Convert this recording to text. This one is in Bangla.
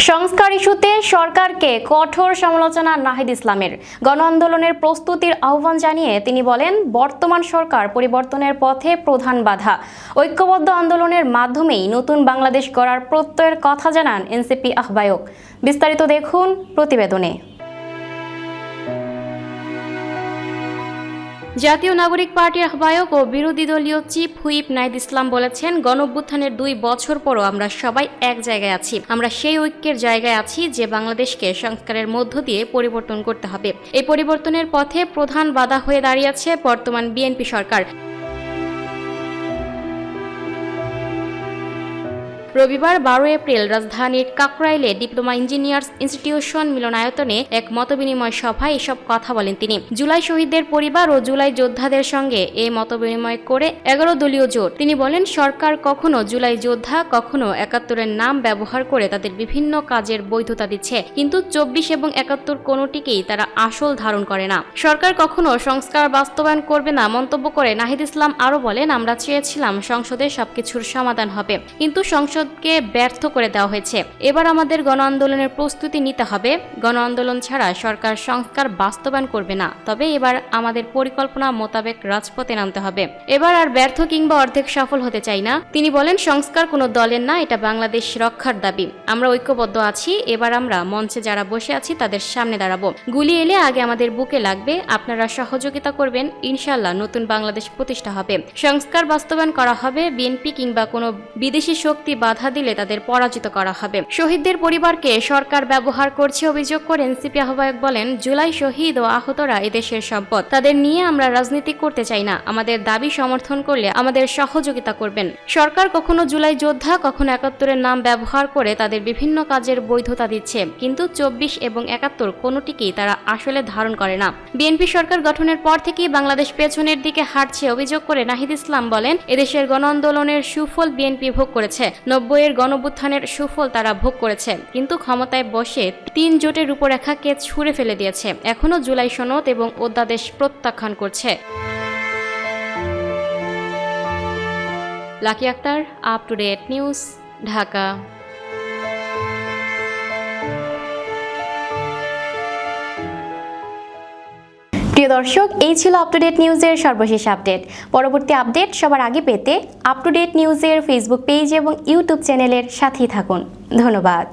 সংস্কার ইস্যুতে সরকারকে কঠোর সমালোচনা নাহিদ ইসলামের। গণ আন্দোলনের প্রস্তুতির আহ্বান জানিয়ে তিনি বলেন, বর্তমান সরকার পরিবর্তনের পথে প্রধান বাধা। ঐক্যবদ্ধ আন্দোলনের মাধ্যমেই নতুন বাংলাদেশ গড়ার প্রত্যয়ের কথা জানান এনসিপি আহ্বায়ক। বিস্তারিত দেখুন প্রতিবেদনে। জাতীয় নাগরিক পার্টির আহ্বায়ক ও বিরোধী দলীয় চিফ হুইপ নাহিদ ইসলাম বলেছেন, গণঅভ্যুত্থানের 2 বছর পরও আমরা সবাই এক জায়গায় আছি। আমরা সেই ঐক্যের জায়গায় আছি যে বাংলাদেশকে সংস্কারের মধ্য দিয়ে পরিবর্তন করতে হবে। এই পরিবর্তনের পথে প্রধান বাধা হয়ে দাঁড়িয়েছে বর্তমান বিএনপি সরকার। রবিবার 12 এপ্রিল রাজধানীর কাকরাইলে ডিপ্লোমা ইঞ্জিনিয়ার্স ইনস্টিটিউশন মিলনায়তনে এক মতবিনিময় সভায় এসব কথা বলেন তিনি। জুলাই শহীদদের পরিবার ও জুলাই যোদ্ধাদের সঙ্গে এই মতবিনিময় করে 11 দলীয় জোট। তিনি বলেন, সরকার কখনো জুলাই যোদ্ধা, কখনো 71-এর নাম ব্যবহার করে তাদের বিভিন্ন কাজের বৈধতা দিচ্ছে, কিন্তু 24 এবং 71 কোনোটিকেই তারা আসল ধারণ করে না। সরকার কখনো সংস্কার বাস্তবায়ন করবে না মন্তব্য করে নাহিদ ইসলাম আরও বলেন, আমরা চেয়েছিলাম সংসদে সবকিছুর সমাধান হবে, কিন্তু সংসদকে ব্যর্থ করে দেওয়া হয়েছে। এবার আমাদের গণ আন্দোলনের প্রস্তুতি নিতে হবে। গণ আন্দোলন ছাড়া সরকার সংস্কার বাস্তবায়ন করবে না। তবে এবার আমাদের পরিকল্পনা মোতাবেক রাজপথে নামতে হবে। এবার আর ব্যর্থ কিংবা অর্ধেক সফল হতে চাই না। তিনি বলেন, সংস্কার কোনো দলের না, এটা বাংলাদেশ রক্ষার দাবি। আমরা ঐক্যবদ্ধ আছি। এবার আমরা মঞ্চে যারা বসে আছি তাদের সামনে দাঁড়াবো। গুলি এলে আগে আমাদের বুকে লাগবে। আপনারা সহযোগিতা করবেন, ইনশাআল্লাহ নতুন বাংলাদেশ প্রতিষ্ঠা হবে। সংস্কার বাস্তবায়ন করা হবে। বিএনপি কিংবা কোনো বিদেশি শক্তি বাধা দিলে তাদের পরাজিত করা হবে। শহীদদের পরিবারকে সরকার ব্যবহার করছে অভিযোগ করে এনসিপি আহ্বায়ক বলেন, জুলাই শহীদ ও আহতরা এদেশের সম্পদ। তাদের নিয়ে আমরা রাজনীতি করতে চাই না। আমাদের দাবি সমর্থন করলে আমাদের সহযোগিতা করবেন। সরকার কখনো জুলাই যোদ্ধা, কখনো 71-এর নাম ব্যবহার করে তাদের বিভিন্ন কাজের বৈধতা দিচ্ছে, কিন্তু 24 এবং 71 কোনোটিকেই তারা আসলে ধারণ করে না। বিএনপি সরকার গঠনের পর থেকেই বাংলাদেশ পেছনের দিকে হাঁটছে অভিযোগ করে নাহিদ ইসলাম বলেন, এদেশের গণ আন্দোলনের সুফল বিএনপি ভোগ করেছে। 90-এর গণঅভ্যুত্থানের সুফল তারা ভোগ করেছে, কিন্তু ক্ষমতায় বসে 3 জোটের রূপরেখাকে ছুঁড়ে ফেলে দিয়েছে। এখনো জুলাই সনদ এবং অধ্যাদেশ প্রত্যাখ্যান করছে। Lucky Akhter, up to date news, Dhaka. প্রিয় দর্শক, এই ছিল আপ টু ডেট নিউজের সর্বশেষ আপডেট। পরবর্তী আপডেট সবার আগে পেতে আপ টু ডেট নিউজের ফেসবুক পেজ এবং ইউটিউব চ্যানেলের সাথেই থাকুন। ধন্যবাদ।